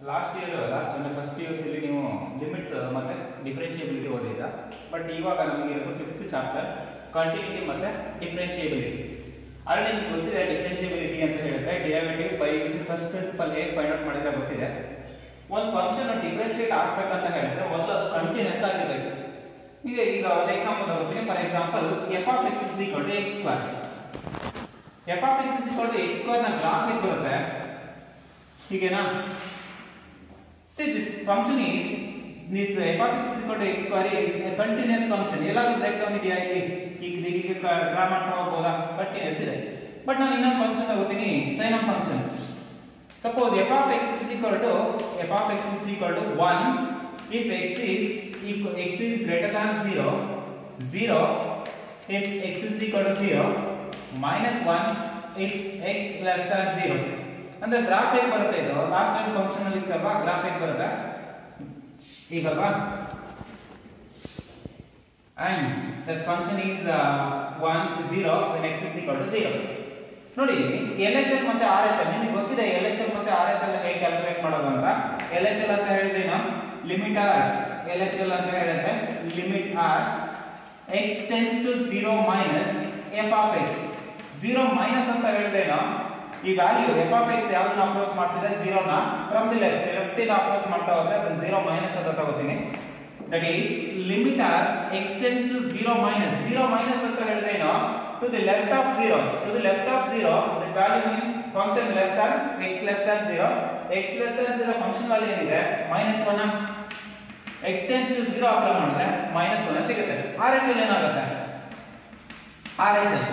Last ಅಂದರೆ first PUCಯಲ್ಲಿ ನೀವು limits ಮತ್ತು ಡಿಫ್ರೆನ್ಷಿಯಬಿಲಿಟಿ ಓದಿದ್ದ. ಬಟ್ ಇವಾಗ ನಮಗೆ ಫಿಫ್ತ್ ಚಾಪ್ಟರ್ ಕಂಟಿನ್ಯೂಟಿ ಮತ್ತು ಡಿಫ್ರೆನ್ಷಿಯಬಿಲಿಟಿ. ಆಲ್ರೆಡಿ ನಿಮ್ಗೆ ಗೊತ್ತಿದೆ ಡಿಫ್ರೆನ್ಷಿಯಬಿಲಿಟಿ ಅಂತ ಹೇಳಿದ್ರೆ ಡಿರೈವೇಟಿವ್ ಬೈ ಫಸ್ಟ್ ಪ್ರಿನ್ಸಿಪಲ್ ಹೇಗೆ ಫೈಂಡ್ ಔಟ್ ಮಾಡಿದ್ರೆ ಗೊತ್ತಿದೆ. ಒಂದು ಫಂಕ್ಷನ್ ಡಿಫ್ರೆನ್ಷಿಯೇಟ್ ಆಗ್ಬೇಕಂತ ಹೇಳಿದ್ರೆ ಒಂದು ಅದು ಕಂಟಿನ್ಯೂಸ್ ಆಗಿರಬೇಕು. ಈಗ ಒಂದು ಎಕ್ಸಾಂಪಲ್ ತಗೋತೀನಿ. For example f of x is equal to x square. f of x is equal to x square ನ ಗ್ರಾಫ್ ಹೇಗೆ ಬರುತ್ತೆ ಹೀಗೇನಾ? See, this function is f of x is equal to x square is a continuous function. ಎಲ್ಲಾದ್ರೂ break down ಇದೆಯಾ ಇಲ್ಲಿ? ಹೀಗೆ draw ಮಾಡ್ತಾ ಹೋಗ್ಬೋದಾ? Continuous ಇದೆ. But ನಾನು ಇನ್ನೊಂದು ಫಂಕ್ಷನ್ ತಗೋತೀನಿ, sign of function. Suppose f of x is equal to 1 if x is greater than 0 if x is equal to 0 minus 1 if x less than 0. ಅಂದ್ರೆ graph ಹೇಗೆ ಬರುತ್ತೆ ಇದು? ಲಾಸ್ಟ್ ಟೈಮ್ ಫಂಕ್ಷನ್ ಅಲ್ಲಿ ಇತ್ತಲ್ವಾ, graph ಹೇಗೆ ಬರುತ್ತೆ ಈಗಲ್ವಾ? and that function is 0 when x is equal to 0. ನೋಡಿ, LHS ಮತ್ತೆ RHS ನಿಮಗೆ ಗೊತ್ತಿದೆ. LHS ಮತ್ತೆ RHS ಹೇಗೆ ಕ್ಯಾಲ್ಕುಲೇಟ್ ಮಾಡೋದು ಅಂತ. LHS ಅಂತ ಹೇಳಿದ್ರೆ ನಾವು ಲಿಮಿಟ್ ಆಸ್ LHS ಅಂತ ಹೇಳಿದ್ರೆ limit as x tends to 0 minus f of x. 0 minus ಅಂತ ಹೇಳಿದ್ರೆ ನಾವು ಈ ವ್ಯಾಲ್ಯೂ f of x ಯಾವ್ದನ್ನ ಅಪ್ರೋಚ್ ಮಾಡ್ತಿದೆ? 0 ನ ಫ್ರಮ್ ದಿ ಲೆಫ್ಟ್ ಇಂದ ಅಪ್ರೋಚ್ ಮಾಡ್ತಾ ಹೋದ್ರೆ ಅದನ್ನ 0 minus ಅಂತ ತಗೋತೀನಿ. That is limit as x tends to 0 minus. 0 minus ಅಂತ ಹೇಳಿದ್ರೆ ನಾವು to the left of 0 the value means function less than x less than 0. x less than 0 function value ಏನಿದೆ? -1. x tends to 0 ಅಪ್ಲೈ ಮಾಡಿದ್ರೆ -1 ಸಿಗುತ್ತೆ. RHS ಏನಾಗುತ್ತೆ? RHS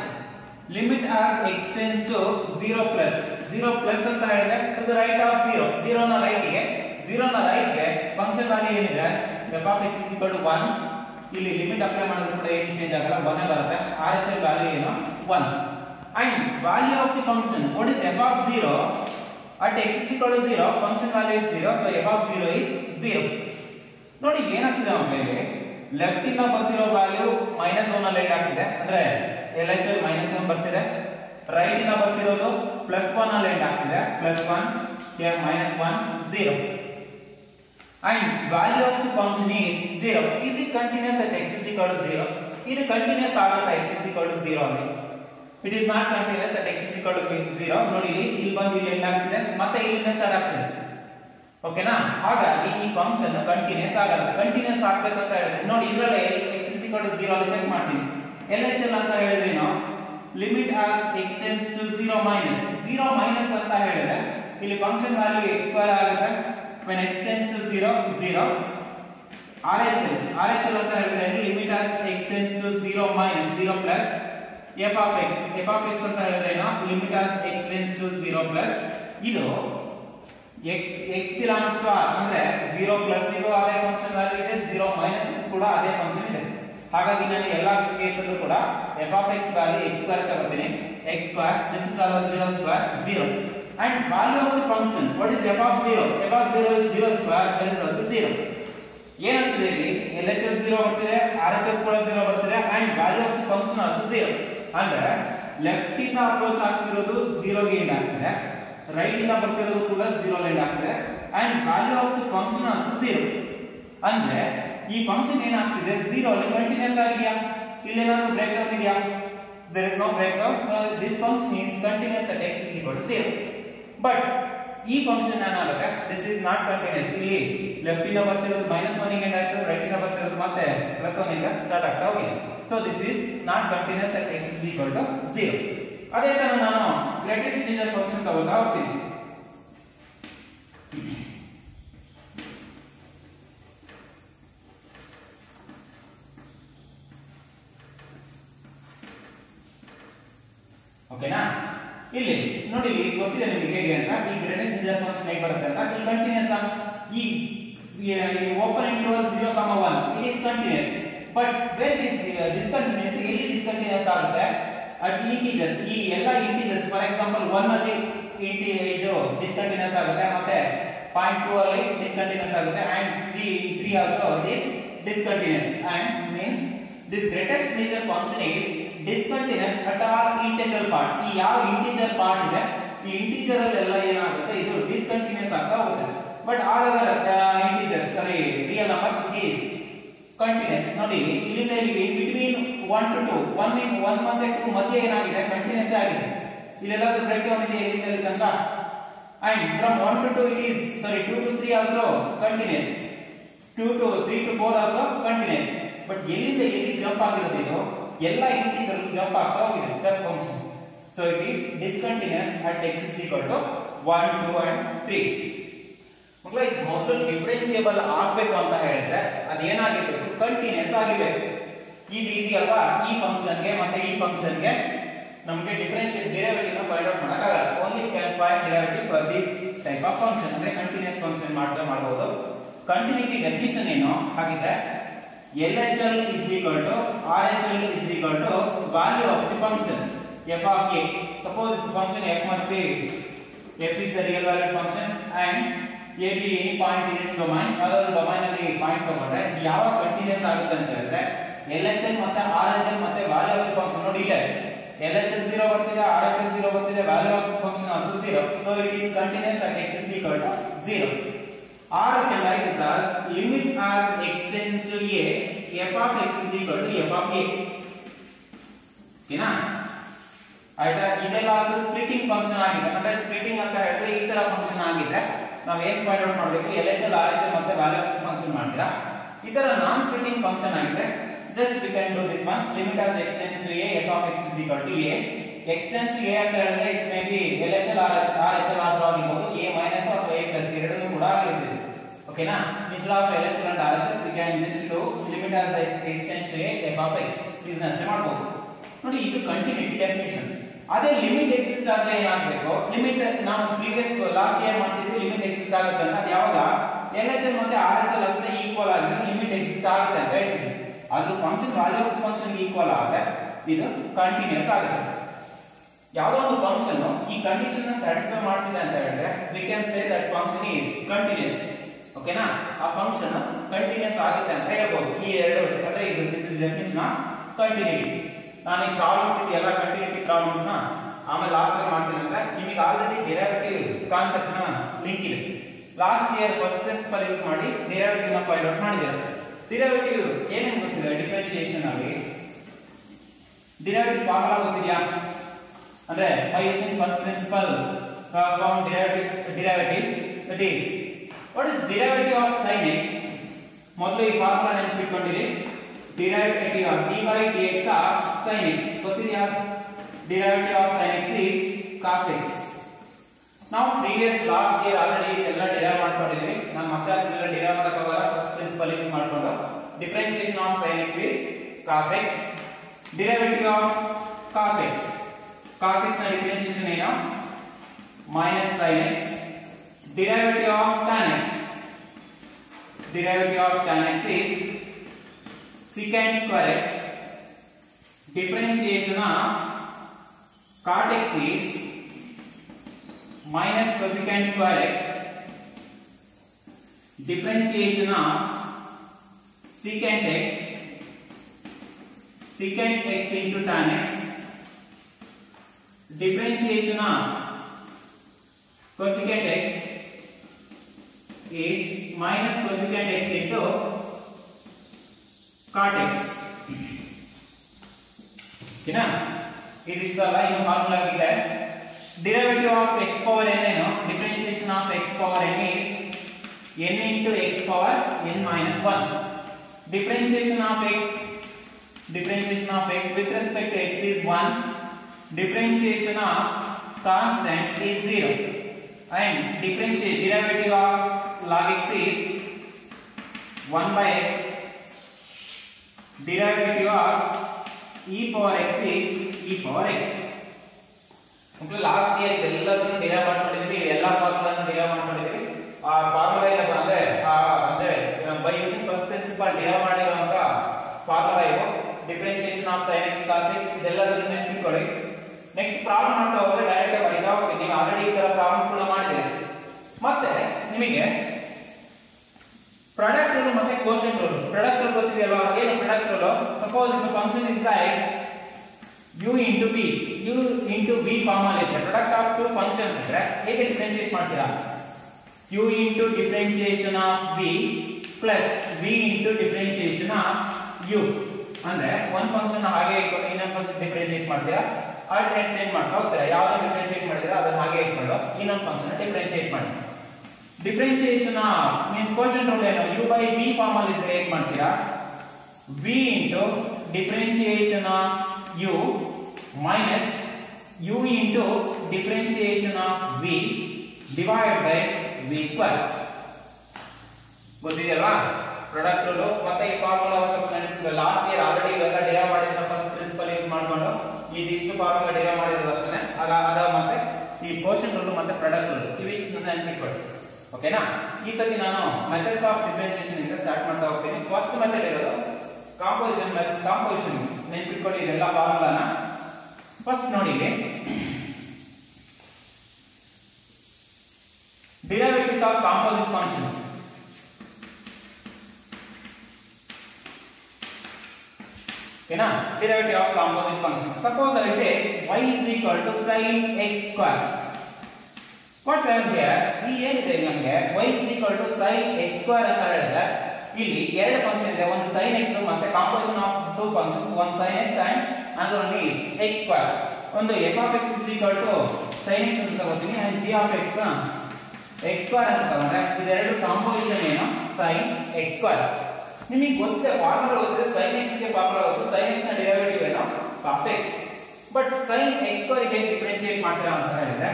limit as x tends to 0 plus ಅಂತ ಹೇಳಿದ್ರೆ to the right of 0 ನ right ಗೆ function value ಏನಿದೆ? f of x is equal to 1. ಇಲ್ಲಿ ಲಿಮಿಟ್ ಅಪ್ಲೈ ಮಾಡಿದ್ರೆ ಕೂಡ ಏನು ಚೇಂಜ್ ಆಗಲ್ಲ, 1 ಬರುತ್ತೆ. RHS ವ್ಯಾಲ್ಯೂ ಏನು? 1. and value of the function, what is f of 0 at x is equal to 0? function value is 0, so f of 0 is 0. ನೋಡಿ ಏನಾಗ್ತಿದೆ ಅಂದ್ರೆ ಲೆಫ್ಟ್ ಇಂದ ಬರ್ತಿರೋ ವ್ಯಾಲ್ಯೂ -1 ಅಲ್ಲಿ ಎಂಡ್ ಆಗ್ತಿದೆ, ಅಂದ್ರೆ LHS -1 ಬರ್ತಿದೆ. ರೈಟ್ ಇಂದ ಬರ್ತಿರೋದು +1 ಅಲ್ಲಿ ಎಂಡ್ ಆಗ್ತಿದೆ, +1 here -1 0. and value of the function is 0. is it continuous at x is equal to 0? ಇದು ಕಂಟಿನ್ಯೂಸ್ ಆಗುತ್ತೆ x is equal to 0 ಅಲ್ಲಿ. it is not continuous at x is equal to 0. ನೋಡಿ ಇಲ್ಲಿ ಬಂದು ಇಲ್ಲಿ ಎಂಡ್ ಆಗ್ತಿದೆ, ಮತ್ತೆ ಇಲ್ಲಿಂದ ಸ್ಟಾರ್ಟ್ ಆಗ್ತಿದೆ. ಓಕೆನಾ? ಹಾಗಾಗಿ ಈ ಫಂಕ್ಷನ್ ಕಂಟಿನ್ಯೂಸ್ ಆಗಲ್ಲ. ಕಂಟಿನ್ಯೂಸ್ ಆಗ್ಬೇಕಂತ ಹೇಳಿದ್ರೆ ನೋಡಿ ಇದರಲ್ಲಿ x is equal to 0 ಅಲ್ಲಿ ಚೆಕ್ ಮಾಡ್ತೀನಿ. LHS ಅಂತ ಹೇಳಿದ್ರೆ ನಾವು limit as x tends to 0 minus ಅಂತ ಹೇಳಿದ್ರೆ ಇಲ್ಲಿ ಫಂಕ್ಷನ್ ವ್ಯಾಲ್ಯೂ x ಸ್ಕ್ವೇರ್ ಆಗುತ್ತೆ. when x tends to 0 RHS ಅಂತ ಹೇಳಿದ್ರೆ limit as x tends to 0 minus 0 plus f of x ಅಂತ ಹೇಳಿದ್ರೆ ನಾವು limit as x tends to 0 plus ಇದು x belongs to r ಅಂದ್ರೆ 0 plus ಇದು ಅದೇ ಫಂಕ್ಷನ್ ವ್ಯಾಲ್ಯೂ ಇದೆ, 0 minus ಕೂಡ ಅದೇ ಫಂಕ್ಷನ್ ಇದೆ. ಹಾಗಾಗಿ ನಾನು ಎಲ್ಲಾ ಕೇಸಲ್ಲೂ ಕೂಡ f of x value x square ತಗೋತೀನಿ. x square this is also 0 square 0. and value of the function, what is f of 0? f of 0 is 0 square, that is also 0. ಏನಾಗ್ತಿದೆ ಇಲ್ಲಿ? LHS 0 ಬರ್ತಿದೆ, RHS ಕೂಡ 0 ಬರ್ತಿದೆ, and value of the function also 0. ಅಂದ್ರೆ left ಇಂದ approach ಆಗ್ತಿರೋದು 0 ಗೆ end ಆಗ್ತಿದೆ, ರೈಟ್ ಇಂದ ಬರ್ತಿರೋದು ಕೂಡ 0 ಗೆ ಎಂಡ್ ಆಗ್ತಿದೆ, and value of the function also 0. ಅಂದ್ರೆ ಈ ಫಂಕ್ಷನ್ ಏನಾಗ್ತಿದೆ? 0 ಅಲ್ಲಿ ಕಂಟಿನ್ಯೂಸ್ ಆಗಿದೆಯಾ? ಇಲ್ಲಿ ಏನಾದರೂ ಬ್ರೇಕ್ ಡೌನ್ ಇದೆಯಾ? there is no breakdown, so this function is continuous at x is equal to 0. But ಈ ಫಂಕ್ಷನ್ ಏನಾಗುತ್ತೆ? This is not continuous. ಇಲ್ಲಿ ಲೆಫ್ಟ್ ಇಂದ ಬರ್ತಿರೋದು -1 ಗೆ ಎಂಡ್ ಆಯ್ತು, ರೈಟ್ ಇಂದ ಬರ್ತಿರೋದು ಮತ್ತೆ +1 ಇಂದ ಸ್ಟಾರ್ಟ್ ಆಗ್ತಾ ಹೋಗಿದೆ. So this is not continuous at x is equal to 0. ಅದೇ ತರ ನಾನು ಗ್ರೇಟೆಸ್ಟ್ ಇಂಟಿಜರ್ ಫಂಕ್ಷನ್ ತಗೊಳ್ತಾ ಹೋಗ್ತೀನಿ. ಓಕೆನಾ? ಇಲ್ಲಿ ನೋಡಿ ಗೊತ್ತಿದೆ ನಿಮಗೆ ಹೇಗೆ ಅಂತ. ಈ ಗ್ರೇಟೆಸ್ಟ್ ಇಂಟಿಜರ್ ಫಂಕ್ಷನ್ ಹೇಗೆ ಬರುತ್ತೆ ಅಂತ. ಈ ಕಂಟಿನ್ಯೂಸ್ ಈ open interval 0, 1 it is continuous. But where is discontinuous? ಎಲ್ಲಿ ಡಿಸ್ಕಂಟಿನ್ಯೂಸ್ ಆಗುತ್ತೆ? At integers. ಈ ಎಲ್ಲ ಇಂಟಿಜರ್ಸ್ ಫಾರ್ ಎಕ್ಸಾಂಪಲ್ 1 ಅಲ್ಲಿ ಇದು ಡಿಸ್ಕಂಟಿನ್ಯೂಸ್ ಆಗುತ್ತೆ, ಮತ್ತೆ 0.2 ಅಲ್ಲಿ ಡಿಸ್ಕಂಟಿನ್ಯೂಸ್ ಆಗುತ್ತೆ, and 3 also is discontinuous. And means this greatest integer function is discontinuous at all integral part. ಈ ಯಾವ ಇಂಟಿಜರ್ ಪಾರ್ಟ್ ಇದೆ ಈ ಇಂಟಿಜರ್ ಅಲ್ಲೆಲ್ಲ ಏನಾಗುತ್ತೆ? ಇದು ಡಿಸ್ಕಂಟಿನ್ಯೂಸ್ ಆಗ್ತಾ ಹೋಗುತ್ತೆ. but all other integers, sorry, real numbers is continuous. ನೋಡಿ ಇಲ್ಲಿಂದ ಇಲ್ಲಿಗೆ in between 1 to 2, 1 ಮತ್ತೆ 2 ಮಧ್ಯೆ ಏನಾಗಿದೆ ಕಂಟಿನ್ಯೂಸ್ ಆಗಿದೆ. ಇಲ್ಲೆಲ್ಲಾದ್ರೂ ಬ್ರೇಕ್ ಡೌನ್ ಇದೆ ಇಲ್ಲಿ ತನಕ. And from 1 to 2 it is, sorry, 2 to 3 also continuous. 2 to 3 to 4 also continuous. But ಎಲ್ಲಿಂದ ಎಲ್ಲಿ ಜಂಪ್ ಆಗಿರೋದು ಇದು ಎಲ್ಲ ಇಂಟಿಜರ್ ಜಂಪ್ ಆಗ್ತಾ ಹೋಗಿದೆ step function. So it is discontinuous at x is equal to 1, 2 and 3. ಮಕ್ಕಳೇ ಇದು ಮೊದಲು ಡಿಫರೆನ್ಷಿಯಬಲ್ ಆಗಬೇಕು ಅಂತ ಹೇಳಿದ್ರೆ ಅದೇನಾಗಿರಬೇಕು ಕಂಟಿನ್ಯೂಸ್ ಆಗಿರಬೇಕು. ಈ ರೀತಿ ಅಲ್ವಾ ಈ ಫಂಕ್ಷನ್ಗೆ ಮತ್ತೆ ಈ ಫಂಕ್ಷನ್ಗೆ ನಮಗೆ ಡಿಫರೆನ್ಷಿಯಲ್ ಡೆರಿವೇಟಿವ್ ನ ಫೈಂಡ್ ಔಟ್ ಮಾಡಕ್ಕಾಗಲ್ಲ. Only can find derivative for this type of function ಅಂದ್ರೆ ಕಂಟಿನ್ಯೂಸ್ ಫಂಕ್ಷನ್ ಮಾಡಬಹುದು. ಕಂಟಿನ್ಯೂಟಿ ಡೆಫಿನಿಷನ್ ಏನು ಹಾಗಿದ್ರೆ LHL is equal to RHL is equal to value of the function f of a. Suppose the function f must be, f is the real valued function and a be any point in its domain. ಅದರ domain ಅಲ್ಲಿ point ತಗೊಂಡ್ರೆ ಯಾವಾಗ continuous ಆಗುತ್ತೆ ಅಂತ ಹೇಳಿದ್ರೆ LHL ಮತ್ತೆ RHL ಮತ್ತೆ value of the function ನೋಡಿ ಇದೆ LHL 0 ಬರ್ತಿದೆ RHL 0 ಬರ್ತಿದೆ value of the function also 0. So it is continuous at x is equal to 0. R can write this as limit as x tends to a f of x is equal to f of a. ಓಕೆನಾ ಆಯ್ತಾ. ಇದೆಲ್ಲ splitting function ಆಗಿದೆ ಅಂದ್ರೆ splitting ಅಂತ ಹೇಳಿದ್ರೆ ಈ ತರ function ಆಗಿದೆ ನಾವು ಏನ್ ಫೈಂಡ್ ಔಟ್ ಮಾಡಬೇಕು LHL RHL ಮತ್ತೆ ವ್ಯಾಲ್ಯೂ ಆಫ್ ಫಂಕ್ಷನ್ ಮಾಡ್ತೀರಾ. ಈ ತರ ನಾನ್ ಸ್ಪ್ಲಿಟಿಂಗ್ ಫಂಕ್ಷನ್ ಆಗಿದೆ just we can do this one limit as x tends to a f of x is equal to a. x tends to a ಅಂತ ಹೇಳಿದ್ರೆ it may be LHL RHL ಆದ್ರೂ ಆಗಿರ್ಬೋದು a minus ಅಥವಾ a plus ಎರಡನ್ನೂ ಕೂಡ ಆಗಿರ್ತದೆ. ಓಕೆನಾ. instead of LHL and RHL we can just do limit as x tends to a f of x ಇದನ್ನ ಅಷ್ಟೇ ಮಾಡಬಹುದು. ನೋಡಿ ಇದು ಕಂಟಿನ್ಯೂಟಿ ಡೆಫಿನಿಷನ್. ಅದೇ ಲಿಮಿಟ್ ಎಕ್ಸಿಸ್ಟ್ ಆದ್ರೆ ಏನಾಗಬೇಕು ಲಿಮಿಟ್ ನಾವು ಪ್ರೀವಿಯಸ್ ಲಾಸ್ಟ್ ಇಯರ್ ಮಾಡ್ತಿದ್ವಿ ಲಿಮಿಟ್ ಎಕ್ಸಿಸ್ಟ್ ಆಗುತ್ತೆ ಅಂತ ಅದು ಯಾವಾಗ LHL ಮತ್ತೆ RHL ಅಷ್ಟೇ ಈಕ್ವಲ್ ಆಗಿದ್ರೆ ಲಿಮಿಟ್ ಎಕ್ಸಿಸ್ಟ್ ಆಗುತ್ತೆ ಅಂತ ಹೇಳ್ತೀವಿ. ಅದು function value of function equal ಆದ್ರೆ ಇದು ಕಂಟಿನ್ಯೂಸ್ ಆಗುತ್ತೆ. ಯಾವುದೋ ಒಂದು ಫಂಕ್ಷನ್ ಈ ಕಂಡೀಷನ್ ನ ಸ್ಯಾಟಿಸ್ಫೈ ಮಾಡ್ತಿದೆ ಅಂತ ಹೇಳಿದ್ರೆ we can say that function is continuous. ಓಕೆನಾ. ಆ ಫಂಕ್ಷನ್ ಕಂಟಿನ್ಯೂಸ್ ಆಗುತ್ತೆ ಅಂತ ಹೇಳ್ಬೋದು. ಈ ಎರಡು ಅಂದ್ರೆ ಇದು ಡೆಫಿನಿಷನ್ ಆಫ್ ಕಂಟಿನ್ಯೂಟಿ. ನಾನು ಈ ಪ್ರಾಬ್ಲಮ್ಸ್ ಇದೆ ಎಲ್ಲ ಕಂಟಿನ್ಯೂಟಿ ಪ್ರಾಬ್ಲಮ್ಸ್ ನ ಆಮೇಲೆ ಲಾಸ್ಟ್ ಇಯರ್ ಮಾಡ್ತೀನಿ ಅಂದ್ರೆ ನಿಮಗೆ ಆಲ್ರೆಡಿ ಡೆರಿವೇಟಿವ್ ಕಾನ್ಸೆಪ್ಟ್ ನ ಲಿಂಕ್ ಇದೆ. Last year first principle use ಮಾಡಿ ಡೆರಿವೇಟಿವ್ ನ ಫೈಂಡ್ ಔಟ್ ಮಾಡಿದ್ದಾರೆ. ಡಿರೈವೇಟಿವ್ ಏನೇನು ಗೊತ್ತಿದೆ ಡಿಫರೆನ್ಷಿಯೇಷನ್ ಅಲ್ಲಿ ಡಿರೈವೇಟಿವ್ ಫಾರ್ಮುಲಾ ಗೊತ್ತಿದೆಯಾ ಅಂದ್ರೆ by using first principle found derivative that is what is derivative of sin x. ಮೊದಲು ಈ formula ನೆನಪಿಟ್ಕೊಂಡಿರಿ. derivative of d by dx of sin x ಗೊತ್ತಿದೆಯಾ. derivative of sin x is cos x. ನಾವು previous last year already ಎಲ್ಲ derive ಮಾಡ್ಕೊಂಡಿದ್ವಿ. ನಾನು ಮತ್ತೆ ಅದನ್ನೆಲ್ಲ derive ಮಾಡೋಕ್ಕಾಗಲ್ಲ. ಫಸ್ಟ್ ಪ್ರಿನ್ಸಿಪಲ್ ಯೂಸ್ ಮಾಡ್ಕೊಂಡು differentiation of sin x is cos x. Derivative of cos x. cos x ನ ಡಿಫರೆನ್ಷಿಯೇಷನ್ ಏನು minus sin x. Derivative of tan x. Derivative of tan x is secant square x. Differentiation of cot x is minus cosecant square x. Differentiation of secant x. Secant x into tan x. Differentiation of cosecant x is minus cosecant x into cot x. ಓಕೆನಾ. ಇದಿಷ್ಟಲ್ಲ ಇನ್ನು formula ಇದೆ. Derivative of x power n ಏನು differentiation of x power n is n into x power n minus 1. Differentiation of x with respect to x is 1. Differentiation of constant is 0 and derivative of log x is 1 by x. Derivative of e power x is e power x. Last year ಇದೆಲ್ಲದನ್ನು derive ಮಾಡ್ಕೊಂಡಿದ್ವಿ. ಇವೆಲ್ಲ ಫಾರ್ಮುಲಾನ derive ಮಾಡ್ಕೊಂಡಿದ್ವಿ. ಆ formula ಇಲ್ಲ ಅಂದ್ರೆ by using first principle derive ಮಾಡಿರುವಂತ formula ಇದು differentiation of sin x cos x ಇದೆಲ್ಲದನ್ನು ನೆನಪಿಟ್ಕೊಳ್ಳಿ. ನೆಕ್ಸ್ಟ್ ಪ್ರಾಬ್ಲಮ್ ಮಾಡ್ತಾ ಹೋದ್ರೆ ಡೈರೆಕ್ಟ್ ಆಗಿ ಬರೀತಾ ಹೋಗ್ತೀನಿ. ನೀವು ಆಲ್ರೆಡಿ ಈ ತರ ಪ್ರಾಬ್ಲಮ್ಸ್ ಕೂಡ ಮಾಡಿದ್ದೀರಿ. ಮತ್ತೆ ನಿಮಗೆ ಪ್ರಾಡಕ್ಟ್ ರೂಲ್ ಮತ್ತೆ ಕೋಶೆಂಟ್ ರೂಲ್. ಪ್ರಾಡಕ್ಟ್ ರೂಲ್ ಗೊತ್ತಿದೆಯಲ್ವಾ. ಏನು product rule? Suppose if function is like u into v form ಅಲ್ಲಿ ಇದ್ರೆ ಪ್ರಾಡಕ್ಟ್ ಆಫ್ ಟು ಫಂಕ್ಷನ್ಸ್ ಇದ್ರೆ ಹೇಗೆ ಡಿಫರೆನ್ಶಿಯೇಟ್ ಮಾಡ್ತೀರಾ? u into differentiation of v plus v into differentiation of u. ಅಂದ್ರೆ ಒಂದು function ಹಾಗೆ ಇಟ್ಕೊಂಡು ಇನ್ನೊಂದು ಫಂಕ್ಷನ್ ಡಿಫರೆನ್ಶಿಯೇಟ್ ಮಾಡ್ತೀರಾ, ಆಲ್ಟರ್ನೇಟ್ ಚೇಂಜ್ ಮಾಡ್ತಾ ಹೋಗ್ತೀರಾ. ಯಾವ್ದು ಡಿಫರೆನ್ಶಿಯೇಟ್ ಮಾಡಿದ್ರೆ ಅದನ್ನ ಹಾಗೆ ಇಟ್ಕೊಂಡು ಇನ್ನೊಂದು ಫಂಕ್ಷನ್ ಡಿಫರೆನ್ಶಿಯೇಟ್ ಮಾಡಿ. ಡಿಫರೆನ್ಶಿಯೇಷನ್ ಆಫ್ ಮೀನ್ಸ್ ಕ್ವೋಷಂಟ್ ರೂಲ್ ಏನು, u by v ಫಾರ್ಮ್ ಅಲ್ಲಿ ಇದ್ರೆ ಹೇಗೆ ಮಾಡ್ತೀರಾ, v into differentiation of u minus u into differentiation of v divided by v square. ಗೊತ್ತಿದೆಯಲ್ವಾ ಪ್ರಾಡಕ್ಟ್ ರೂಲ್. ಮತ್ತೆ ಈ ಫಾರ್ಮುಲಾ ಲಾಸ್ಟ್ ಇಯರ್ ಆಲ್ರೆಡಿ ಇವೆಲ್ಲ ಡಿರೈವ್ ಮಾಡಿದ ಫಸ್ಟ್ ಪ್ರಿನ್ಸಿಪಲ್ ಯೂಸ್ ಮಾಡ್ಕೊಂಡು ಇದಿಷ್ಟು ಫಾರ್ಮುಲಾ ಡಿರೈವ್ ಮಾಡಿರೋದು ಅಷ್ಟೇ. ಅದ ಮತ್ತೆ ಈ ಕ್ವೋಷಂಟ್ ರೂಲ್ ಮತ್ತೆ ಪ್ರಾಡಕ್ಟ್ ರೂಲ್ ಇವಿಷ್ಟು ನೆನಪಿಟ್ಕೊಳ್ಳಿ. ಓಕೆನಾ. ಈ ಸತಿ ನಾನು ಮೆಥಡ್ಸ್ ಆಫ್ ಡಿಫರೆನ್ಶಿಯೇಷನ್ ಇಂದ ಸ್ಟಾರ್ಟ್ ಮಾಡ್ತಾ ಹೋಗ್ತೀನಿ. ಫಸ್ಟ್ ಮೆಥಡ್ ಇರೋದು ಕಾಂಪೋಸಿಷನ್ ಮೆಥಡ್. ಕಾಂಪೋಸಿಷನ್ ನೆನಪಿಟ್ಕೊಳ್ಳಿ ಇದೆಲ್ಲ ಫಾರ್ಮುಲಾನ. ಫಸ್ಟ್ ನೋಡಿ ಡಿರೈವೇಟಿವ್ಸ್ ಆಫ್ ಕಾಂಪೋಸಿಟ್ ಫಂಕ್ಷನ್. ಓಕೆನಾ. Derivative of composite function. Suppose I take y is equal to sin x square. What I am here, ಈ ಏನಿದೆ ನಮಗೆ y is equal to sin x square ಅಂತ ಹೇಳಿದ್ರೆ ಇಲ್ಲಿ ಎರಡು ಫಂಕ್ಷನ್ ಇದೆ, ಒಂದು sin x ಮತ್ತೆ ಕಾಂಪೋಸಿಷನ್ ಆಫ್ ಟೂ ಫಂಕ್ಷನ್ಸ್, ಒಂದು sin x and another one is x square. ಒಂದು f of x is equal to sin x ಅಂತ ತಗೋತೀನಿ and g of x x square ಅಂತ ತಗೊಂಡ್ರೆ ಇದೆರಡು ಕಾಂಪೋಸಿಷನ್ ಏನು, sin x square. ನಿಮಗೆ ಗೊತ್ತೇ ಫಾರ್ಮುಲಾ ಗೊತ್ತಿದೆ, sin x ಗೆ ಫಾರ್ಮುಲಾ ಗೊತ್ತು, sin x ನ ಡೆರಿವೇಟಿವ್ ಏನು cos x. But sin x square ಗೆ ಡಿಫರೆನ್ಶಿಯೇಟ್ ಮಾಡ್ತೀರಾ ಅಂತ ಹೇಳಿದ್ರೆ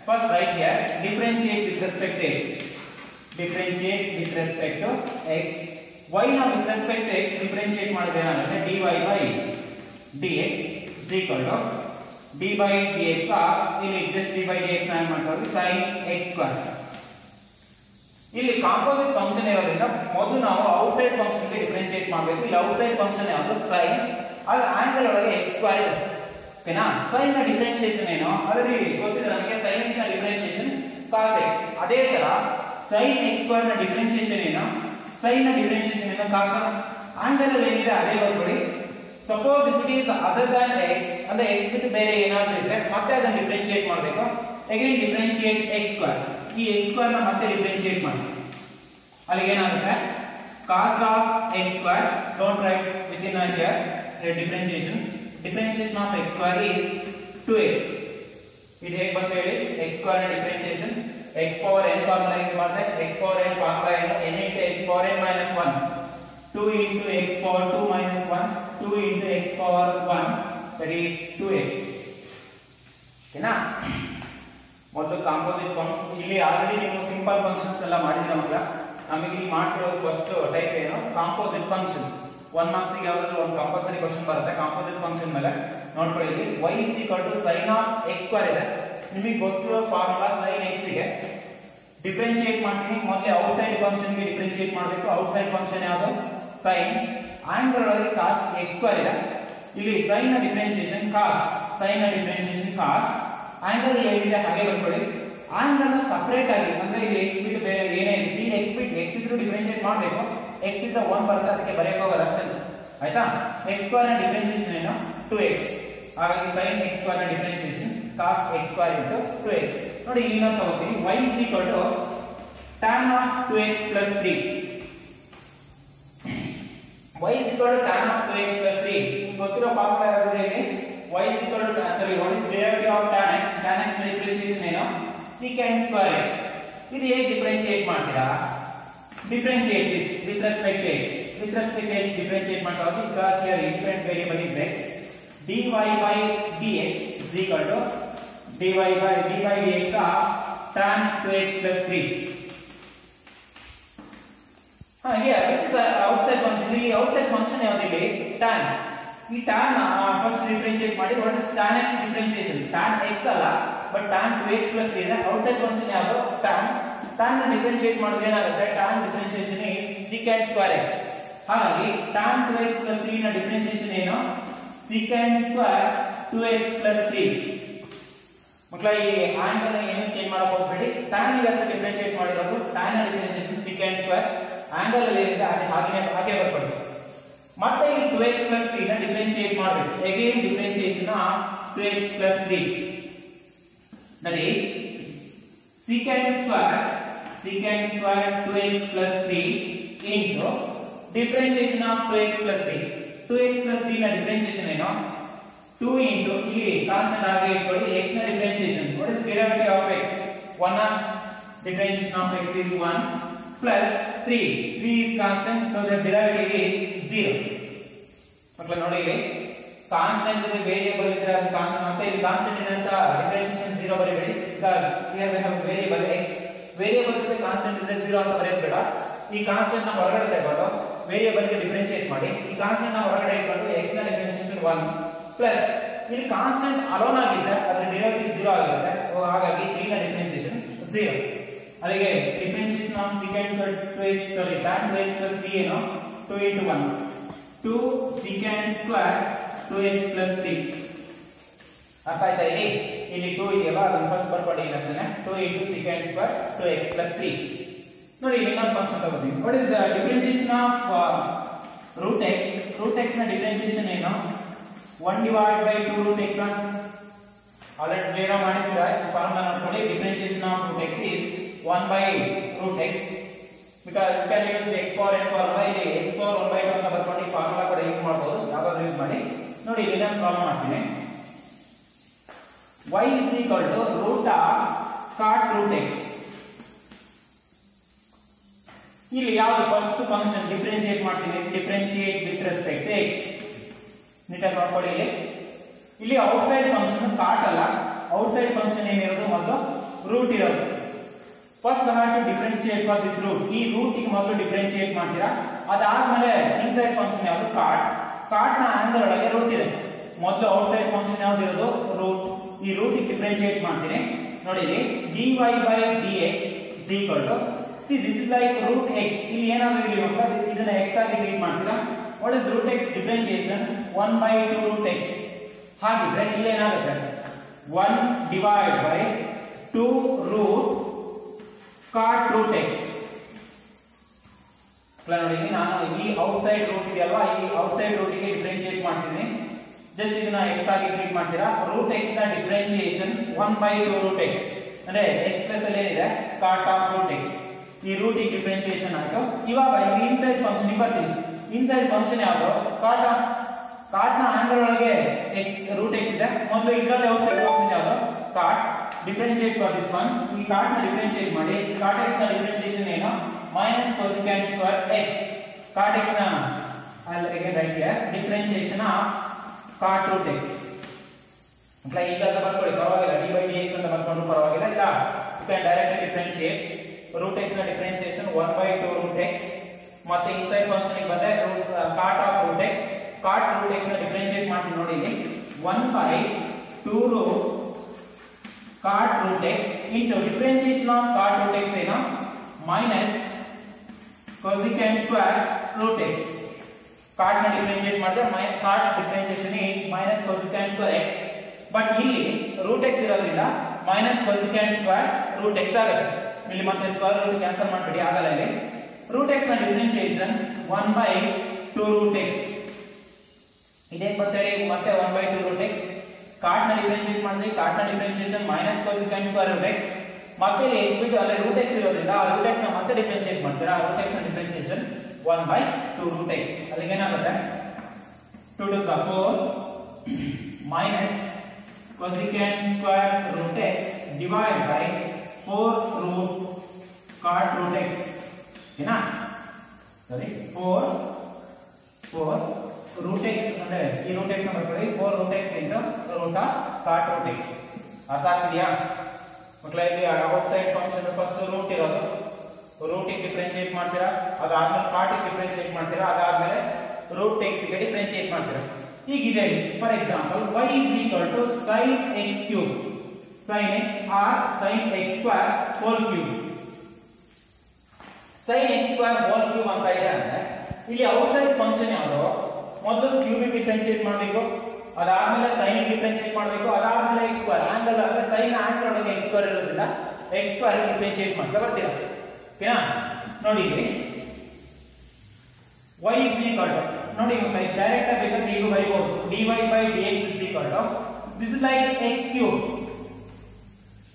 first right here differentiate with respect to x. Differentiate with respect to x. y ನ with respect to x differentiate ಮಾಡಿದ್ರೆ ಏನಾಗುತ್ತೆ, dy by dx is equal to d by dx of ಇಲ್ಲಿ just d by dx ನ ಮಾಡ್ತೀವಿ sin x square. ಇಲ್ಲಿ composite function ಇರೋದ್ರಿಂದ ಮೊದಲು ನಾವು ಔಟ್ಸೈಡ್ ಫಂಕ್ಷನ್ ಗೆ ಡಿಫರೆನ್ಶಿಯೇಟ್ ಮಾಡಬೇಕು. ಇಲ್ಲಿ ಔಟ್ಸೈಡ್ ಫಂಕ್ಷನ್ ಯಾವುದು sin, ಅದು ಆಂಗಲ್ ಒಳಗೆ x ಸ್ಕ್ವೇರ್ ಇದೆ. ಓಕೆನಾ. sin ನ ಡಿಫರೆನ್ಶಿಯೇಷನ್ ಏನು ಆಲ್ರೆಡಿ ಗೊತ್ತಿದೆ ನಮಗೆ, sin x ನ ಡಿಫರೆನ್ಶಿಯೇಷನ್ cos x. ಅದೇ ತರ sin x ಸ್ಕ್ವೇರ್ ನ ಡಿಫರೆನ್ಶಿಯೇಷನ್ ಏನು, sin ನ ಡಿಫರೆನ್ಶಿಯೇಷನ್ ಏನು cos. ಆಂಗಲ್ ಅಲ್ಲಿ ಏನಿದೆ ಅದೇ ಬರ್ಕೊಳ್ಳಿ. Suppose if it is other than x ಅಂದ್ರೆ x ಬಿಟ್ಟು ಬೇರೆ ಏನಾದರೂ ಇದ್ರೆ ಮತ್ತೆ ಅದನ್ನ ಡಿಫರೆನ್ಶಿಯೇಟ್ ಮಾಡಬೇಕು. Again differentiate x square. ಈ x ಸ್ಕ್ವೇರ್ ನ ಮತ್ತೆ ಡಿಫರೆನ್ಶಿಯೇಟ್ ಮಾಡಿ, ಅಲ್ಲಿಗೆ ಏನಾಗುತ್ತೆ cos of x square. Don't write within here differentiation. Differentiation of x square is 2x. ಇದು ಹೇಗೆ ಬಂತು ಹೇಳಿ, x square ನ differentiation x power n formula use ಮಾಡಿದ್ರೆ x power n ಫಾರ್ಮುಲಾ ಏನು, n into x power n minus 1, 2 into x power 2 minus 1, 2 into x power 1, that is 2x. ಓಕೆನಾ. ಮೊದಲು composite function, ಇಲ್ಲಿ ಆಲ್ರೆಡಿ ನೀವು simple functions ಎಲ್ಲ ಮಾಡಿದ್ರೆ ಮಕ್ಕಳ, ನಮಗೆ ಇಲ್ಲಿ ಮಾಡ್ತಿರೋದು ಫಸ್ಟ್ ಟೈಪ್ ಏನು, ಕಾಂಪೋಸಿಟ್ ಫಂಕ್ಷನ್. 1 ಮಾರ್ಕ್ಸ್ ಗೆ ಯಾವ್ದಾದ್ರು ಒಂದು ಕಂಪಲ್ಸರಿ ಕ್ವಶನ್ ಬರುತ್ತೆ ಕಾಂಪೋಸಿಟ್ ಫಂಕ್ಷನ್ ಮೇಲೆ. ನೋಡ್ಕೊಳ್ಳಿ, y is equal to sin of x square ಇದೆ. ನಿಮಗೆ ಗೊತ್ತಿರೋ ಫಾರ್ಮುಲಾ sin x ಗೆ ಡಿಫರೆನ್ಶಿಯೇಟ್ ಮಾಡ್ತೀನಿ. ಮೊದಲೇ ಔಟ್ಸೈಡ್ ಫಂಕ್ಷನ್ ಗೆ ಡಿಫರೆನ್ಶಿಯೇಟ್ ಮಾಡಬೇಕು. ಔಟ್ಸೈಡ್ ಫಂಕ್ಷನ್ ಯಾವುದು, sin. ಆಂಗಲ್ ಒಳಗೆ cos x square ಇದೆ. ಇಲ್ಲಿ sin ನ ಡಿಫರೆನ್ಶಿಯೇಷನ್ cos, sin ನ ಡಿಫರೆನ್ಶಿಯೇಷನ್ cos. ಆಂಗಲ್ ಏನಿದೆ ಹಾಗೆ ಬರ್ಕೊಳ್ಳಿ. ಆಂಗಲ್ ನ ಸಪರೇಟ್ ಆಗಿ ಅಂದ್ರೆ ಇಲ್ಲಿ x ಬಿಟ್ಟು ಬೇರೆ ಏನೇ ಇದೆ, x ಬಿಟ್ಟು x ಇದ್ರೂ ಡಿಫರೆನ್ಶಿಯೇಟ್ ಮಾಡಬೇಕು. x ಇಂದ 1 ಬರುತ್ತೆ, ಅದಕ್ಕೆ ಬರೆಯಕ್ಕೆ ಹೋಗಲ್ಲ ಅಷ್ಟೇ. ಆಯ್ತಾ. x ಸ್ಕ್ವೇರ್ ನ ಡಿಫರೆನ್ಶಿಯೇಷನ್ ಏನು, 2x. ಹಾಗಾಗಿ sin x ಸ್ಕ್ವೇರ್ ನ differentiation cos x square into 2x. ನೋಡಿ ಇಲ್ಲಿ ನಾವು ತಗೋತೀವಿ y is equal to tan of 2x plus 3. y is equal to tan of 2x plus 3. ಗೊತ್ತಿರೋ ಫಾರ್ಮುಲಾ ಯಾವುದು ಇಲ್ಲಿ, y is equal to what is derivative of tan x. tan x ನ differentiation ಏನು, secant square x. ಇದು ಹೇಗೆ differentiate ಮಾಡ್ತೀರಾ, differentiate with respect to x. with respect to x differentiate ಮಾಡ್ತಾ ಹೋಗಿ, because here independent variable is x. dy by dx is equal to dy by dx of tan 2x plus 3. here this is the outside function. ಈ outside function ಯಾವುದು ಇಲ್ಲಿ, tan. ಈ tan first differentiate ಮಾಡಿ, what is tan x differentiation, tan x ಅಲ್ಲ but tan 2x plus 3 ಇದೆ. Outside function ಯಾವುದು, tan. tan ನ differentiate ಮಾಡಿದ್ರೆ ಏನಾಗುತ್ತೆ, tan differentiation is secant square x. ಹಾಗಾಗಿ tan 2x plus 3 ನ ಡಿಫರೆನ್ಶಿಯೇಷನ್ ಏನು, secant square 2x plus 3. ಮಕ್ಕಳ ಈ ಆಂಗಲ್ ಏನು ಚೇಂಜ್ ಮಾಡಕ್ಕೆ ಹೋಗ್ಬೇಡಿ. tan ಗೆ ಅಂತ ಡಿಫರೆನ್ಶಿಯೇಟ್ ಮಾಡಿರೋದು, tan ನ ಡಿಫರೆನ್ಶಿಯೇಷನ್ secant square. ಆಂಗಲ್ ಅಲ್ಲಿ ಏನಿದೆ ಹಾಗೆ ಬರ್ಕೊಳ್ಳಿ. ಮತ್ತೆ ಇಲ್ಲಿ 2x plus 3 ನ ಡಿಫರೆನ್ಶಿಯೇಟ್ ಮಾಡಬೇಕು. Again differentiation of 2x plus 3, that is secant secant square 2x plus 3 into differentiation of 2x plus 3. 2x plus 3 ನ differentiation ಏನು? 2 into ಇಲ್ಲಿ constant ಆಗಿ ಇಟ್ಕೊಳ್ಳಿ x ನ differentiation. What is derivative of x? 1 differentiation of x is 1 plus 3. 3 is constant, so the derivative is 0. ಮಕ್ಕಳು ನೋಡಿ ಇಲ್ಲಿ constant ಇದೆ ವೇರಿಯಬಲ್ ಇದ್ರೆ ಅದು ಕಾನ್ಸ್ಟೆಂಟ್ ಮತ್ತೆ ಇಲ್ಲಿ ಕಾನ್ಸ್ಟೆಂಟ್ ಇದೆ ಅಂತ differentiation 0 ಬರೀಬೇಡಿ. here we have variable x. Variable ಇದೆ ಕಾನ್ಸ್ಟೆಂಟ್ ಇದೆ 0 ಅಂತ ಬರೆಯಬೇಡ. ಈ ಕಾನ್ಸ್ಟೆಂಟ್ ನ ಹೊರಗಡೆ ತೆಗೆದು ವೇರಿಯಬಲ್ ಗೆ ಡಿಫರೆನ್ಷಿಯೇಟ್ ಮಾಡಿ. ಈ ಕಾನ್ಸ್ಟೆಂಟ್ ನ ಹೊರಗಡೆ ಇಟ್ಕೊಂಡು x ನ ಡಿಫರೆನ್ಷಿಯೇಷನ್ 1 ಪ್ಲಸ್ ಇಲ್ಲಿ ಕಾನ್ಸ್ಟೆಂಟ್ ಅಲೋನ್ ಆಗಿದ್ರೆ ಅದರ ಡೆರಿವೇಟಿವ್ 0 ಆಗಿರುತ್ತೆ. ಹಾಗಾಗಿ 3 ನ ಡಿಫರೆನ್ಷಿಯೇಷನ್ 0. ಅದಕ್ಕೆ differentiation of secant square 2x sorry tan 2x plus 3 ಏನು 2 into 1 2 secant square 2x plus 3. ಅರ್ಥ ಆಯ್ತಾ? ಇಲ್ಲಿ 2 ಇದೆಯಲ್ಲ ಅದನ್ನ ಫಸ್ಟ್ ಬರ್ಕೊಳ್ಳಿ ಇಲ್ಲಂದ್ರೆ 2 into secant square 2x plus 3. ನೋಡಿ ಇನ್ನೊಂದು ಫಂಕ್ಷನ್ ತಗೋತೀವಿ. What is the differentiation of root x? root x ನ ಡಿಫರೆನ್ಷಿಯೇಷನ್ ಏನು? 1 divided by 2 root x. Already ಬೇರೆ ಮಾಡಿದ್ರೆ ಫಾರ್ಮುಲಾ ನೋಡ್ಕೊಳ್ಳಿ. ಡಿಫರೆನ್ಷಿಯೇಷನ್ of root x is 1 by root x because you can use x power n formula. ಇಲ್ಲಿ x power 1 by 2 ಅಂತ ಬರ್ಕೊಂಡು ಈ ಫಾರ್ಮುಲಾ ಕೂಡ ಯೂಸ್ ಮಾಡಬಹುದು. ಯಾವಾಗಲೂ ಯೂಸ್ ಮಾಡಿ. ನೋಡಿ ಇಲ್ಲಿ ನಾನು ಪ್ರಾಬ್ಲಮ್ ಮಾಡ್ತೀನಿ. y is equal to root of cot root x. ಇಲ್ಲಿ ಯಾವುದು ಫಸ್ಟ್ ಫಂಕ್ಷನ್ ಡಿಫರೆನ್ಷಿಯೇಟ್ ಮಾಡ್ತೀನಿ. Differentiate with respect to x. ನೀಟಾಗಿ ನೋಡ್ಕೊಳ್ಳಿ. ಇಲ್ಲಿ ಔಟ್ಸೈಡ್ ಫಂಕ್ಷನ್ ಕಾಟ್ ಅಲ್ಲ, ಔಟ್ಸೈಡ್ ಫಂಕ್ಷನ್ ಏನಿರೋದು ಮೊದಲು ರೂಟ್ ಇರೋದು. First have to differentiate for this root. ಈ ರೂಟ್ ಗೆ ಮೊದಲು ಡಿಫರೆನ್ಷಿಯೇಟ್ ಮಾಡ್ತೀರಾ. ಅದಾದ್ಮೇಲೆ ಇನ್ಸೈಡ್ ಫಂಕ್ಷನ್ ಯಾವುದು? ಕಾಟ್. ಕಾಟ್ ನ ಆಂಗಲ್ ಒಳಗೆ ರೂಟ್ ಇದೆ. ಮೊದಲು ಔಟ್ಸೈಡ್ ಫಂಕ್ಷನ್ ಯಾವುದು ಇರೋದು? ರೂಟ್. ಈ ರೂಟ್ ಗೆ ಡಿಫರೆನ್ಷಿಯೇಟ್ ಮಾಡ್ತೀನಿ. ನೋಡಿ ಇಲ್ಲಿ dy by dx is equal to see this is like root x. ಇಲ್ಲಿ ಏನಾದರೂ ಇಲ್ಲಿ ಮಕ್ಕಳ ಇದನ್ನ x ಆಗಿ ಟ್ರೀಟ್ ಮಾಡ್ತೀರಾ. what is root x differentiation? 1 by 2 root x. ಹಾಗಿದ್ರೆ ಇಲ್ಲಿ ಏನಾಗುತ್ತೆ? 1 divided by 2 root cot root x. ನೋಡಿ ನಾನು ಈ ಔಟ್ಸೈಡ್ ರೂಟ್ ಇದೆಯಲ್ಲ, ಈ ಔಟ್ಸೈಡ್ ರೂಟ್ ಗೆ ಡಿಫರೆನ್ಷಿಯೇಟ್ ಮಾಡ್ತೀನಿ. ಜಸ್ಟ್ ಇದನ್ನ x ಆಗಿ ಟ್ರೀಟ್ ಮಾಡ್ತೀರಾ. ರೂಟ್ x ನ ಡಿಫರೆನ್ಷಿಯೇಷನ್ 1 by 2 root x ಅಂದ್ರೆ x ಪ್ಲಸ್ ಅಲ್ಲಿ ಏನಿದೆ cot of root x. ಈ ರೂಟ್ ಗೆ ಡಿಫರೆನ್ಷಿಯೇಷನ್ ಆಯ್ತು. ಇವಾಗ ಇಲ್ಲಿ ಇನ್ಸೈಡ್ ಫಂಕ್ಷನ್ ಬರ್ತೀನಿ. ಇನ್ಸೈಡ್ ಫಂಕ್ಷನ್ ಯಾವುದು? ಕಾಟ್ ನ ಆಂಗಲ್ ಒಳಗೆ ರೂಟ್ x ಇದೆ. ಮೊದಲು ಇದರಲ್ಲಿ ಔಟ್ಸೈಡ್ ಫಂಕ್ಷನ್ ಯಾವುದು? Cot. Differentiate for this one. ಈ ಕಾಟ್ ನ ಡಿಫರೆನ್ಷಿಯೇಟ್ ಮಾಡಿ. ಕಾಟ್ x ನ ಡಿಫರೆನ್ಷಿಯೇಷನ್ ಏನು? minus cosecant square x. cot x ನ I'll again write here differentiation of cot root x. ಅಂದ್ರೆ ಈಗ ಅಂತ ಬರ್ಕೊಳ್ಳಿ, ಪರವಾಗಿಲ್ಲ. dy by dx ಅಂತ ಬರ್ಕೊಂಡು ಪರವಾಗಿಲ್ಲ. ಇಲ್ಲ you can directly differentiate. root x ನ differentiation 1 by 2 root x. ಮತ್ತೆ ಇನ್ಸೈಡ್ ಫಂಕ್ಷನ್ ಗೆ ಬಂದ್ರೆ cot of root x. cot root x ನ ಡಿಫರೆನ್ಷಿಯೇಟ್ ಮಾಡ್ತೀನಿ. ನೋಡಿ ಇಲ್ಲಿ 1 by 2 root cot root x into differentiation of cot root x ಏನು? minus cosecant square root x. cot ನ differentiate ಮಾಡಿದ್ರೆ cot differentiation is minus cosecant square x. But ಇಲ್ಲಿ root x ಇರೋದ್ರಿಂದ minus cosecant square root x ಆಗುತ್ತೆ. ಇಲ್ಲಿ ಮತ್ತೆ square root cancel ಮಾಡ್ಬಿಡಿ, ಆಗಲ್ಲ. ಇಲ್ಲಿ root x ನ ಡಿಫರೆನ್ಷಿಯೇಷನ್ 1 by 2 root x. ಇದೇನ್ ಬರ್ತದೆ? ಮತ್ತೆ 1 by 2 root x. cot ನ ಡಿಫರೆನ್ಷಿಯೇಟ್ ಮಾಡಿದ್ರೆ cot ನ differentiation minus cosecant square root x. ಮತ್ತೆ ಇಲ್ಲಿ ಬಿಟ್ಟು ಅಲ್ಲಿ ರೂಟ್ x ಇರೋದ್ರಿಂದ ಆ ರೂಟ್ x ನ ಮತ್ತೆ ಡಿಫರೆನ್ಷಿಯೇಟ್ ಮಾಡ್ತೀರಾ. ರೂಟ್ x ನ ಡಿಫರೆನ್ಷಿಯೇಷನ್ 1 by 2 root x. ಅದಕ್ಕೆ ಏನಾಗುತ್ತೆ? 2 to the 4 minus cosecant square root x divided by 4 root cot root x. ಏನಾ? ಸರಿ 4 root x ಅಂದ್ರೆ ಈ ರೂಟ್ x ನ ಬರ್ಕೊಳ್ಳಿ. 4 root x into root of cot root x. ಅರ್ಥ ಆಗ್ತಿದೆಯಾ ಮಕ್ಕಳ? ಇಲ್ಲಿ ಔಟ್ಸೈಡ್ ಫಂಕ್ಷನ್ ಫಸ್ಟ್ ರೂಟ್ ಇರೋದು. ರೂಟ್ ಗೆ ಡಿಫರೆನ್ಷಿಯೇಟ್ ಮಾಡ್ತೀರಾ. ಅದಾದ್ಮೇಲೆ ಕಾಟ್ ಗೆ ಡಿಫರೆನ್ಷಿಯೇಟ್ ಮಾಡ್ತೀರಾ. ಅದಾದ್ಮೇಲೆ ರೂಟ್ x ಗೆ ಡಿಫರೆನ್ಷಿಯೇಟ್ ಮಾಡ್ತೀರಾ. ಈಗ ಇದೆ for example y is equal to sin x cube. sin x or sin x square whole cube. sin x square whole cube ಅಂತ ಇದೆ ಅಂದ್ರೆ ಇಲ್ಲಿ ಔಟ್ಸೈಡ್ ಫಂಕ್ಷನ್ ಯಾವುದು? ಮೊದಲು ಕ್ಯೂಬ್ ಗೆ ಡಿಫರೆನ್ಷಿಯೇಟ್ ಮಾಡಬೇಕು. ಅದಾದ್ಮೇಲೆ sin ಡಿಫರೆನ್ಷಿಯೇಟ್ ಮಾಡಬೇಕು. ಅದಾದ್ಮೇಲೆ x ಸ್ಕ್ವೇರ್ ಆಂಗಲ್ ಅಂದ್ರೆ sin ಆಂಗಲ್ ಒಳಗೆ x ಸ್ಕ್ವೇರ್ ಇರೋದ್ರಿಂದ x ಸ್ಕ್ವೇರ್ ಡಿಫರೆನ್ಷಿಯೇಟ್ ಮಾಡ್ತಾ ಬರ್ತೀರಾ. ಓಕೆನಾ? ನೋಡಿ ಇಲ್ಲಿ y is equal to ನೋಡಿ ಡೈರೆಕ್ಟ್ ಆಗಿ ಬೇಕಾದ್ರೆ ಈಗ ಬರೀಬಹುದು dy by dx is equal to this is like x cube.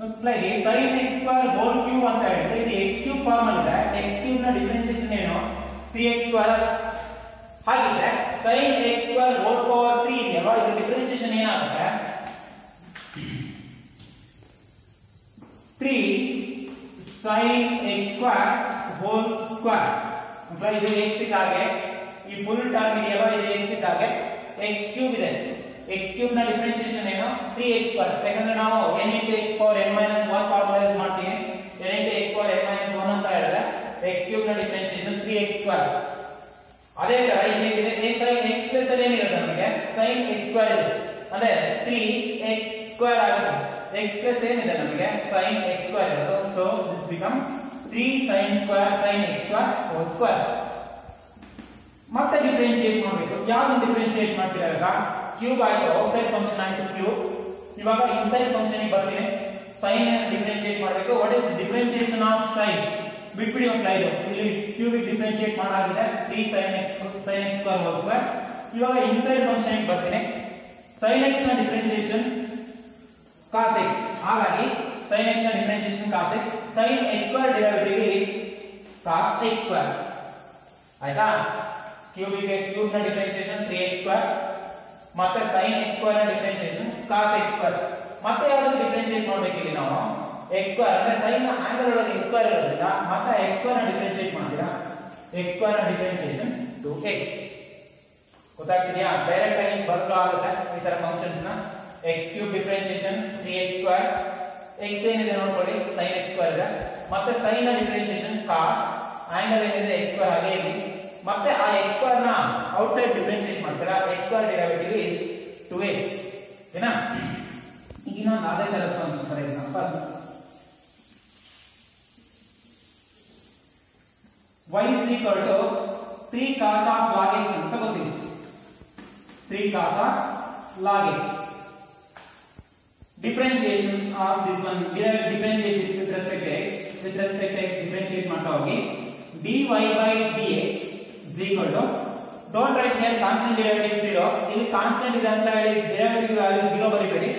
apply sin x square whole cube ಅಂತ ಹೇಳಿದ್ರೆ ಇದು x cube ಫಾರ್ಮ್ ಅಲ್ಲಿ ಇದೆ. x cube ನ ಡಿಫರೆನ್ಷಿಯೇಷನ್ ಏನು 3x square ಹಾಗಿದ್ರೆ sin x square whole power 3 ಇದೆಯಲ್ಲ ಇದು ಡಿಫರೆನ್ಷಿಯೇಷನ್ ಏನಾಗುತ್ತೆ 3 sin x square whole square ಅಂದ್ರೆ ಇದು x ಇದ್ದಾಗೆ ಈ ಫುಲ್ ಟರ್ಮ್ ಇದೆಯಲ್ಲ ಇದು x ಇದ್ದಾಗೆ x cube ಇದೆ. x cube ನ ಡಿಫರೆನ್ಷಿಯೇಷನ್ ಏನು 3x square ಯಾಕಂದ್ರೆ ನಾವು n into x power n minus 1 formula use ಮಾಡ್ತೀವಿ. n into x power n minus 1 ಅಂತ ಹೇಳಿದ್ರೆ x cube ನ ಡಿಫರೆನ್ಷಿಯೇಷನ್ 3x square. ಅದೇ ತರ ಇಲ್ಲಿ ಏನಿದೆ a sin x plus ಅಲ್ಲಿ ಏನಿರುತ್ತೆ ನಮಗೆ sin x square ಇದೆ ಅಂದ್ರೆ 3x square ಆಗುತ್ತೆ. x plus ಏನಿದೆ ನಮಗೆ sin x square ಇರೋದು. so this becomes 3 sin square sin x square whole square. ಮತ್ತೆ ಡಿಫರೆನ್ಷಿಯೇಟ್ ಮಾಡಬೇಕು. ಯಾವುದು ಡಿಫರೆನ್ಷಿಯೇಟ್ ಮಾಡ್ತೀರಾ ಕ್ಯೂಬ್ ಆಯ್ತು ಔಟ್ಸೈಡ್ ಫಂಕ್ಷನ್ ಆಯ್ತು ಕ್ಯೂಬ್. ಇವಾಗ ಇನ್ಸೈಡ್ ಫಂಕ್ಷನ್ ಗೆ ಬರ್ತೀನಿ. sin ಡಿಫರೆನ್ಷಿಯೇಟ್ ಮಾಡಬೇಕು. What is differentiation of sin ಬಿಟ್ಬಿಡಿ ಒಂದು ಲೈನ್ ಇಲ್ಲಿ ಕ್ಯೂಬ್ ಡಿಫರೆನ್ಷಿಯೇಟ್ ಮಾಡಾಗಿದೆ 3 sin x square whole square. ಇವಾಗ ಇನ್ಸೈಡ್ ಫಂಕ್ಷನ್ ಗೆ ಬರ್ತೀನಿ. sin x ನ ಡಿಫರೆನ್ಷಿಯೇಷನ್ cos x ಹಾಗಾಗಿ sin x ನ differentiation cos x sin x square derivative is cos x square ಆಯ್ತಾ. ಕ್ಯೂಬ್ ನ ಡಿಫರೆನ್ಷಿಯೇಷನ್ 3x square ಮತ್ತೆ sin x square ನ ಡಿಫರೆನ್ಷಿಯೇಷನ್ cos x square. ಮತ್ತೆ ಯಾವುದು ಡಿಫರೆನ್ಷಿಯೇಟ್ ಮಾಡಬೇಕು ಇಲ್ಲಿ ನಾವು x square ಅಂದ್ರೆ sin ನ ಆಂಗಲ್ ಒಳಗೆ x square ಇರೋದ್ರಿಂದ ಮತ್ತೆ x square ನ ಡಿಫರೆನ್ಷಿಯೇಟ್ ಮಾಡ್ತೀರಾ x square ನ ಡಿಫರೆನ್ಷಿಯೇಷನ್ 2x ಗೊತ್ತಾಗ್ತಿದೆಯಾ. ಡೈರೆಕ್ಟ್ ಆಗಿ ಬರಲು ಆಗುತ್ತೆ ಈ ತರ ಫಂಕ್ಷನ್ಸ್ ನ x cube differentiation 3x square x ಏನಿದೆ ನೋಡ್ಕೊಳ್ಳಿ sin x square ಇದೆ ಮತ್ತೆ sin ನ ಡಿಫರೆನ್ಷಿಯೇಷನ್ cos ಆಂಗಲ್ ಏನಿದೆ x square ಹಾಗೆ ಇದೆ ಮತ್ತೆ ಆ x square ನ ಔಟ್ಸೈಡ್ ಡಿಫರೆನ್ಷಿಯೇಟ್ ಮಾಡ್ತೀರಾ x square derivative is 2x ಏನಾ. ಈಗ ನಾನು ಅದೇ ತರ function for example y is equal to 3 cos of log x ಅಂತ ತಗೋತೀವಿ. 3 cos of log x differentiation of this one differentiate this with respect to x differentiate ಮಾಡ್ತಾ ಹೋಗಿ dy by dx is equal to don't write here constant derivative 0 ಇಲ್ಲಿ constant ಇದೆ ಅಂತ ಹೇಳಿ derivative value 0 ಬರಿಬೇಡಿ.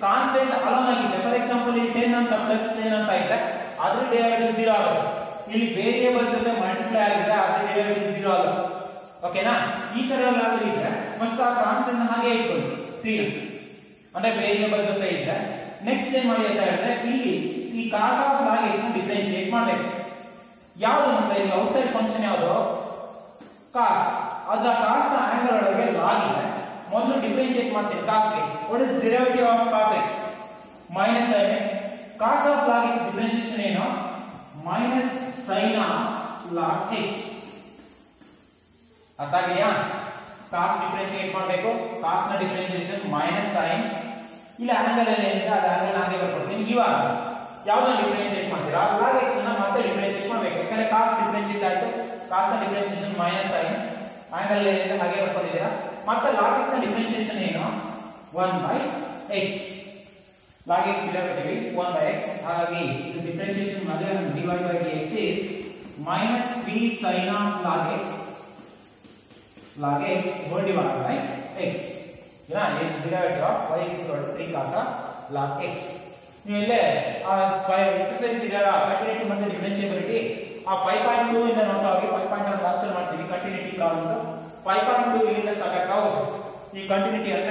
Constant alone ಆಗಿದೆ for example ಇಲ್ಲಿ 10 ಅಂತ plus 10 ಅಂತ ಇದೆ ಅದ್ರ derivative 0 ಆಗುತ್ತೆ. ಇಲ್ಲಿ ವೇರಿಯೇಬಲ್ ಜೊತೆ ಮಲ್ಟಿಪ್ಲೈ ಆಗಿದೆ ಅದ್ರ derivative 0 ಆಗುತ್ತೆ. ಓಕೆನಾ. ಈ ತರ ಏನಾದರೂ ಇದ್ರೆ ಮತ್ತೆ ಆ ಕಾನ್ಸ್ಟೆಂಟ್ ಹಾಗೆ ಇಟ್ಕೊಳ್ಳಿ 3 ಅಂದ್ರೆ ವೇರಿಯೇಬಲ್ ಜೊತೆ ಇದೆ. ನೆಕ್ಸ್ಟ್ ಏನ್ ಮಾಡಿ ಅಂತ ಹೇಳಿದ್ರೆ ಇಲ್ಲಿ ಈ cos of log x ನ ಡಿಫರೆನ್ಷಿಯೇಟ್ ಮಾಡಬೇಕು. ಯಾವುದು ಅಂತ ಇಲ್ಲಿ ಔಟ್ಸೈಡ್ ಫಂಕ್ಷನ್ ಯಾವುದು cos ಅದರ cos ನ ಆಂಗಲ್ ಒಳಗೆ log ಇದೆ. ಮೊದಲು ಡಿಫರೆನ್ಷಿಯೇಟ್ ಮಾಡ್ತೀವಿ cos ಗೆ. What is derivative of cos x minus sin x. cos of log x differentiation ಏನು minus sin of log x. ಅರ್ಥ ಆಗಿದೆಯಾ. cos ಡಿಫರೆನ್ಷಿಯೇಟ್ ಮಾಡಬೇಕು. cos ನ ಡಿಫರೆನ್ಷಿಯೇಷನ್ minus sin ಇಲ್ಲಿ ಆಂಗಲ್ ಏನಿದೆ ಅದು ಆಂಗಲ್ ಹಾಗೆ ಬರ್ಕೊಡ್ತೀನಿ. ಇವಾಗ ಯಾವ್ದನ್ನ ಡಿಫರೆನ್ಷಿಯೇಟ್ ಮಾಡ್ತೀರಾ log x ನ ಮತ್ತೆ ಡಿಫರೆನ್ಷಿಯೇಟ್ ಮಾಡಬೇಕು. ಯಾಕಂದ್ರೆ cos ಡಿಫರೆನ್ಷಿಯೇಟ್ ಆಯ್ತು cos ನ ಡಿಫರೆನ್ಷಿಯೇಷನ್ minus sin ಆಂಗಲ್ ಏನಿದೆ ಹಾಗೆ ಬರ್ಕೊಂಡಿದ್ದೀರಾ. ಮತ್ತೆ log x ನ ಡಿಫರೆನ್ಷಿಯೇಷನ್ ಏನು 1 by x. log x derivative is 1 by x. ಹಾಗಾಗಿ ಇದು ಡಿಫರೆನ್ಷಿಯೇಷನ್ ಮಾಡಿದ್ರೆ dy by dx is minus 3 sin of log x whole divided by x. ಏನಾ ಇದು derivative of y is equal to 3 cos of log x. ನೀವು ಇಲ್ಲೇ ಆ exercise ಇದೆಯಲ್ಲ continuity ಮತ್ತೆ ಡಿಫರೆನ್ಷಿಯಬಿಲಿಟಿ ಆ 5.2 ಇಂದ ನೋಡ್ತಾ ಹೋಗಿ 5.1 ಲಾಸ್ಟ್ ಮಾಡ್ತೀವಿ ಕಂಟಿನ್ಯೂಟಿ ಪ್ರಾಬ್ಲಮ್. 5.2 ಇಲ್ಲಿಂದ ಸ್ಟಾರ್ಟ್ ಆಗ್ತಾ ಹೋಗುತ್ತೆ. ಈ ಕಂಟಿನ್ಯೂಟಿ ಅಂತ